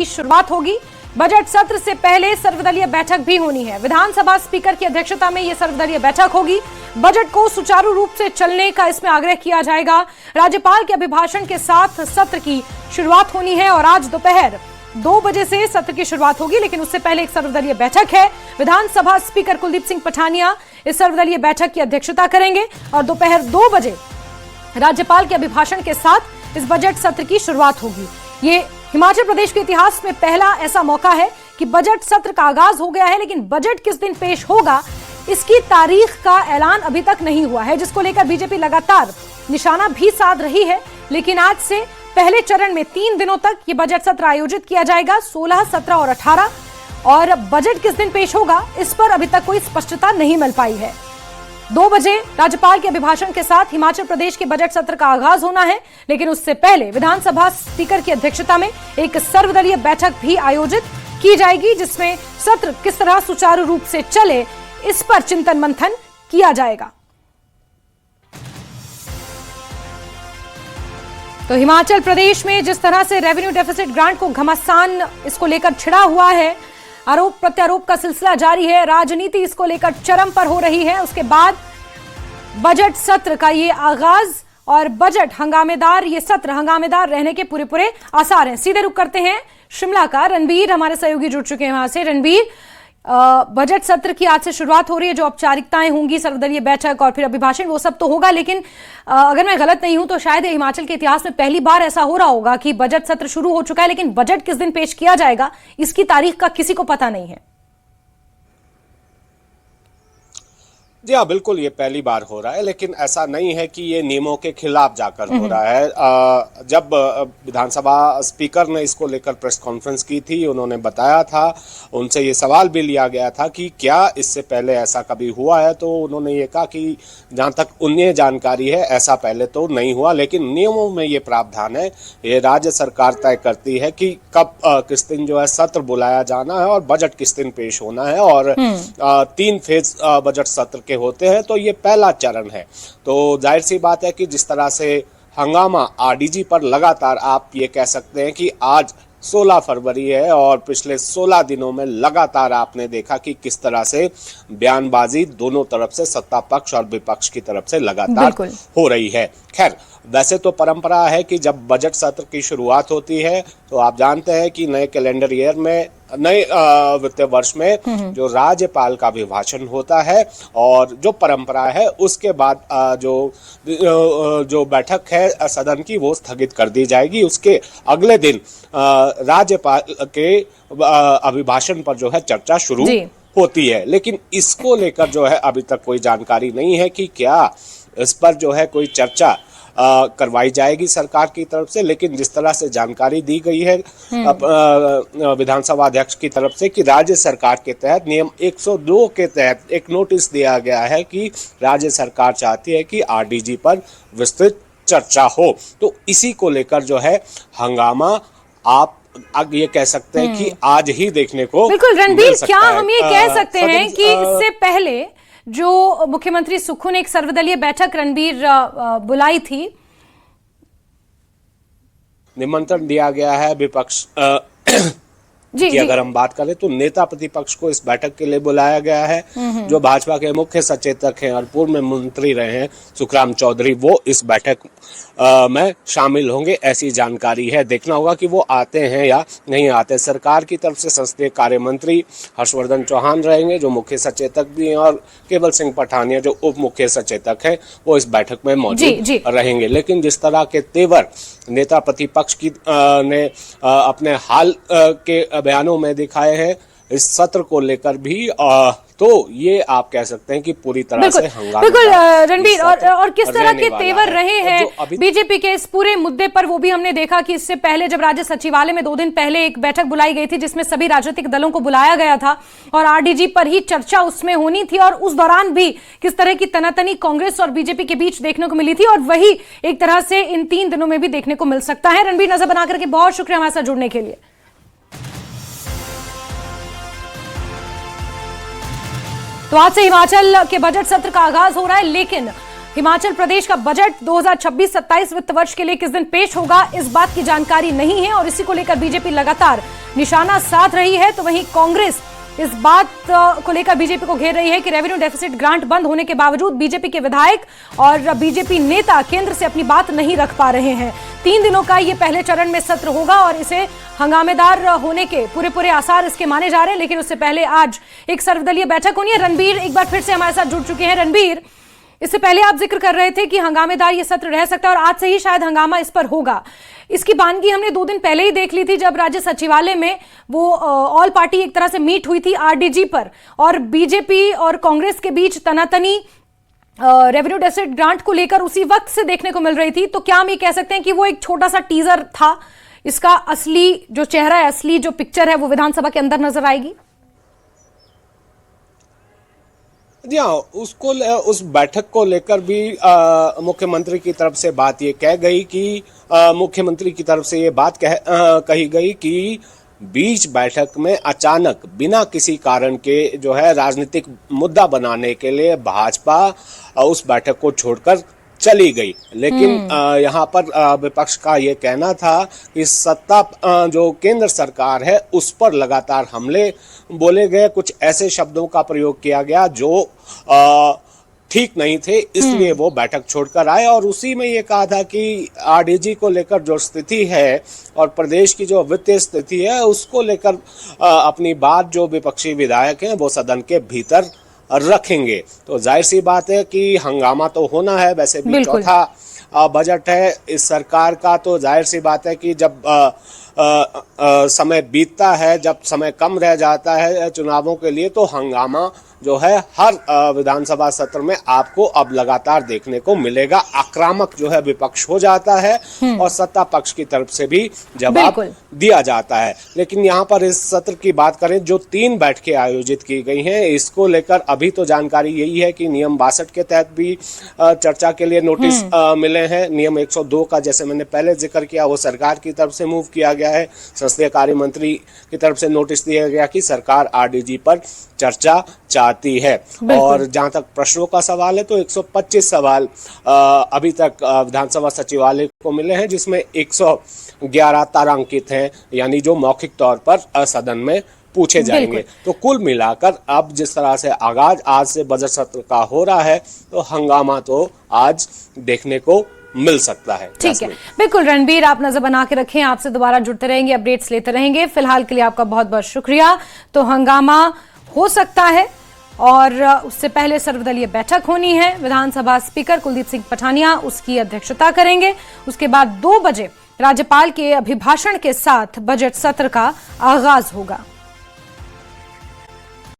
की शुरुआत होगी। बजट सत्र से पहले सर्वदलीय बैठक भी होनी है। विधानसभा स्पीकर की अध्यक्षता में यह सर्वदलीय बैठक होगी। बजट को सुचारू रूप से चलने का इसमें आग्रह किया जाएगा। राज्यपाल के अभिभाषण के साथ सत्र की शुरुआत होनी है और आज दोपहर 2 बजे से सत्र की शुरुआत होगी, लेकिन उससे पहले एक सर्वदलीय बैठक है। विधानसभा स्पीकर कुलदीप सिंह पठानिया इस सर्वदलीय बैठक की अध्यक्षता करेंगे और दोपहर 2 बजे राज्यपाल के अभिभाषण के साथ इस बजट सत्र की शुरुआत होगी। ये हिमाचल प्रदेश के इतिहास में पहला ऐसा मौका है कि बजट सत्र का आगाज हो गया है, लेकिन बजट किस दिन पेश होगा इसकी तारीख का ऐलान अभी तक नहीं हुआ है, जिसको लेकर बीजेपी लगातार निशाना भी साध रही है। लेकिन आज से पहले चरण में 3 दिनों तक ये बजट सत्र आयोजित किया जाएगा, 16, 17 और 18। और बजट किस दिन पेश होगा इस पर अभी तक कोई स्पष्टता नहीं मिल पाई है। 2 बजे राज्यपाल के अभिभाषण के साथ हिमाचल प्रदेश के बजट सत्र का आगाज होना है, लेकिन उससे पहले विधानसभा स्पीकर की अध्यक्षता में एक सर्वदलीय बैठक भी आयोजित की जाएगी, जिसमें सत्र किस तरह सुचारू रूप से चले इस पर चिंतन मंथन किया जाएगा। तो हिमाचल प्रदेश में जिस तरह से रेवेन्यू डेफिसिट ग्रांट को घमासान इसको लेकर छिड़ा हुआ है, आरोप प्रत्यारोप का सिलसिला जारी है, राजनीति इसको लेकर चरम पर हो रही है। उसके बाद बजट सत्र का ये आगाज और बजट हंगामेदार, ये सत्र हंगामेदार रहने के पूरे आसार हैं। सीधे रुख करते हैं शिमला का। रणबीर हमारे सहयोगी जुड़ चुके हैं वहां से। रणबीर, बजट सत्र की आज से शुरुआत हो रही है, जो औपचारिकताएं होंगी, सर्वदलीय बैठक और फिर अभिभाषण, वो सब तो होगा, लेकिन अगर मैं गलत नहीं हूं तो शायद हिमाचल के इतिहास में पहली बार ऐसा हो रहा होगा कि बजट सत्र शुरू हो चुका है, लेकिन बजट किस दिन पेश किया जाएगा इसकी तारीख का किसी को पता नहीं है। जी हाँ, बिल्कुल ये पहली बार हो रहा है, लेकिन ऐसा नहीं है कि ये नियमों के खिलाफ जाकर हो रहा है। जब विधानसभा स्पीकर ने इसको लेकर प्रेस कॉन्फ्रेंस की थी, उन्होंने बताया था, उनसे ये सवाल भी लिया गया था कि क्या इससे पहले ऐसा कभी हुआ है, तो उन्होंने ये कहा कि जहाँ तक उन्हें जानकारी है ऐसा पहले तो नहीं हुआ, लेकिन नियमों में ये प्रावधान है, ये राज्य सरकार तय करती है कि कब किस दिन जो है सत्र बुलाया जाना है और बजट किस दिन पेश होना है। और 3 फेज बजट सत्र के होते हैं, तो ये पहला चरण है। तो जाहिर सी बात है कि जिस तरह से हंगामा आरडीजी पर लगातार, आप ये कह सकते हैं कि आज 16 फरवरी है और पिछले 16 दिनों में लगातार आपने देखा कि किस तरह से बयानबाजी दोनों तरफ से, सत्ता पक्ष और विपक्ष की तरफ से लगातार हो रही है। खैर, वैसे तो परंपरा है कि जब बजट सत्र की शुरुआत होती है तो आप जानते हैं कि नए कैलेंडर ईयर में, नए वित्तीय वर्ष में जो राज्यपाल का अभिभाषण होता है और जो परंपरा है उसके बाद जो बैठक है सदन की वो स्थगित कर दी जाएगी। उसके अगले दिन राज्यपाल के अभिभाषण पर जो है चर्चा शुरू होती है, लेकिन इसको लेकर जो है अभी तक कोई जानकारी नहीं है कि क्या इस पर जो है कोई चर्चा करवाई जाएगी सरकार की तरफ से। लेकिन जिस तरह से जानकारी दी गई है विधानसभा अध्यक्ष की तरफ से कि राज्य सरकार के तहत नियम 102 के तहत एक नोटिस दिया गया है कि राज्य सरकार चाहती है कि आरडीजी पर विस्तृत चर्चा हो, तो इसी को लेकर जो है हंगामा आप अब ये कह सकते हैं कि आज ही देखने को बिल्कुल। रणबीर, क्या हम ये कह सकते हैं कि इससे पहले जो मुख्यमंत्री सुक्खू ने एक सर्वदलीय बैठक रणबीर बुलाई थी, निमंत्रण दिया गया है विपक्ष कि अगर हम बात करें तो नेता प्रतिपक्ष को इस बैठक के लिए बुलाया गया है। जो भाजपा के मुख्य सचेतक हैं और पूर्व में मंत्री रहे हैं सुखराम चौधरी, वो इस बैठक में शामिल होंगे, ऐसी जानकारी है। देखना होगा कि वो आते हैं या नहीं आते। सरकार की तरफ से संसदीय कार्य मंत्री हर्षवर्धन चौहान रहेंगे, जो मुख्य सचेतक भी हैं, और केवल सिंह पठानिया जो उप मुख्य सचेतक हैं, वो इस बैठक में मौजूद रहेंगे। लेकिन जिस तरह के तेवर नेता प्रतिपक्ष की ने अपने हाल के बयानों में दिखाए हैं इस सत्र को लेकर भी, तो ये आप कह सकते हैं कि पूरी तरह से हंगामा। बिल्कुल रणबीर, और किस तरह के तेवर रहे हैं बीजेपी के इस पूरे मुद्दे पर, वो भी हमने देखा कि इससे पहले जब राज्य सचिवालय में 2 दिन पहले एक बैठक बुलाई गई थी जिसमें सभी राजनीतिक दलों को बुलाया गया था और आरडीजी पर ही चर्चा उसमें होनी थी, और उस दौरान भी किस तरह की तनातनी कांग्रेस और बीजेपी के बीच देखने को मिली थी, और वही एक तरह से इन 3 दिनों में भी देखने को मिल सकता है। रणबीर, नजर बनाकर के बहुत शुक्रिया हमारे साथ जुड़ने के लिए। तो आज से हिमाचल के बजट सत्र का आगाज हो रहा है, लेकिन हिमाचल प्रदेश का बजट 2026-27 वित्त वर्ष के लिए किस दिन पेश होगा, इस बात की जानकारी नहीं है और इसी को लेकर बीजेपी लगातार निशाना साध रही है। तो वहीं कांग्रेस इस बात को लेकर बीजेपी को घेर रही है कि रेवेन्यू डेफिसिट ग्रांट बंद होने के बावजूद बीजेपी के विधायक और बीजेपी नेता केंद्र से अपनी बात नहीं रख पा रहे हैं। 3 दिनों का ये पहले चरण में सत्र होगा और इसे हंगामेदार होने के पूरे आसार इसके माने जा रहे हैं। लेकिन उससे पहले आज एक सर्वदलीय बैठक होनी है। रणबीर एक बार फिर से हमारे साथ जुड़ चुके हैं। रणबीर, इससे पहले आप जिक्र कर रहे थे कि हंगामेदार ये सत्र रह सकता है और आज से ही शायद हंगामा इस पर होगा। इसकी बानगी हमने 2 दिन पहले ही देख ली थी जब राज्य सचिवालय में वो ऑल पार्टी एक तरह से मीट हुई थी आरडीजी पर और बीजेपी और कांग्रेस के बीच तनातनी रेवेन्यू डेफिसिट ग्रांट को लेकर उसी वक्त से देखने को मिल रही थी। तो क्या हम ये कह सकते हैं कि वो एक छोटा सा टीजर था, इसका असली जो चेहरा है, असली जो पिक्चर है वो विधानसभा के अंदर नजर आएगी? जी हाँ, उस बैठक को लेकर भी मुख्यमंत्री की तरफ से बात ये कह गई कि मुख्यमंत्री की तरफ से ये बात कही गई कि बीच बैठक में अचानक बिना किसी कारण के जो है राजनीतिक मुद्दा बनाने के लिए भाजपा उस बैठक को छोड़कर चली गई। लेकिन यहाँ पर विपक्ष का ये कहना था कि सत्ता जो केंद्र सरकार है उस पर लगातार हमले बोले गए, कुछ ऐसे शब्दों का प्रयोग किया गया जो ठीक नहीं थे, इसलिए वो बैठक छोड़कर आए। और उसी में ये कहा था कि आरडीजी को लेकर जो स्थिति है और प्रदेश की जो वित्तीय स्थिति है उसको लेकर अपनी बात जो विपक्षी विधायक हैं वो सदन के भीतर रखेंगे। तो जाहिर सी बात है कि हंगामा तो होना है। वैसे भी चौथा बजट है इस सरकार का, तो जाहिर सी बात है कि जब समय बीतता है, जब समय कम रह जाता है चुनावों के लिए, तो हंगामा जो है हर विधानसभा सत्र में आपको अब लगातार देखने को मिलेगा। आक्रामक जो है विपक्ष हो जाता है और सत्ता पक्ष की तरफ से भी जवाब दिया जाता है। लेकिन यहाँ पर इस सत्र की बात करें, जो 3 बैठकें आयोजित की गई हैं, इसको लेकर अभी तो जानकारी यही है कि नियम 62 के तहत भी चर्चा के लिए नोटिस मिले हैं। नियम 102 का जैसे मैंने पहले जिक्र किया वो सरकार की तरफ से मूव किया गया है। संसदीय कार्य मंत्री की तरफ से नोटिस दिया गया कि सरकार आरडीजी पर चर्चा चाहती है। और जहां तक प्रश्नों का सवाल है तो 125 सवाल अभी तक विधानसभा सचिवालय को मिले हैं, जिसमें 111 तारांकित हैं, यानी जो मौखिक तौर पर सदन में पूछे जाएंगे। तो कुल मिलाकर अब जिस तरह से आगाज आज से बजट सत्र का हो रहा है तो हंगामा तो आज देखने को मिल सकता है। ठीक है, बिल्कुल रणबीर, आप नजर बना के रखें, आपसे दोबारा जुड़ते रहेंगे, अपडेट्स लेते रहेंगे। फिलहाल के लिए आपका बहुत बहुत शुक्रिया। तो हंगामा हो सकता है और उससे पहले सर्वदलीय बैठक होनी है। विधानसभा स्पीकर कुलदीप सिंह पठानिया उसकी अध्यक्षता करेंगे। उसके बाद 2 बजे राज्यपाल के अभिभाषण के साथ बजट सत्र का आगाज होगा।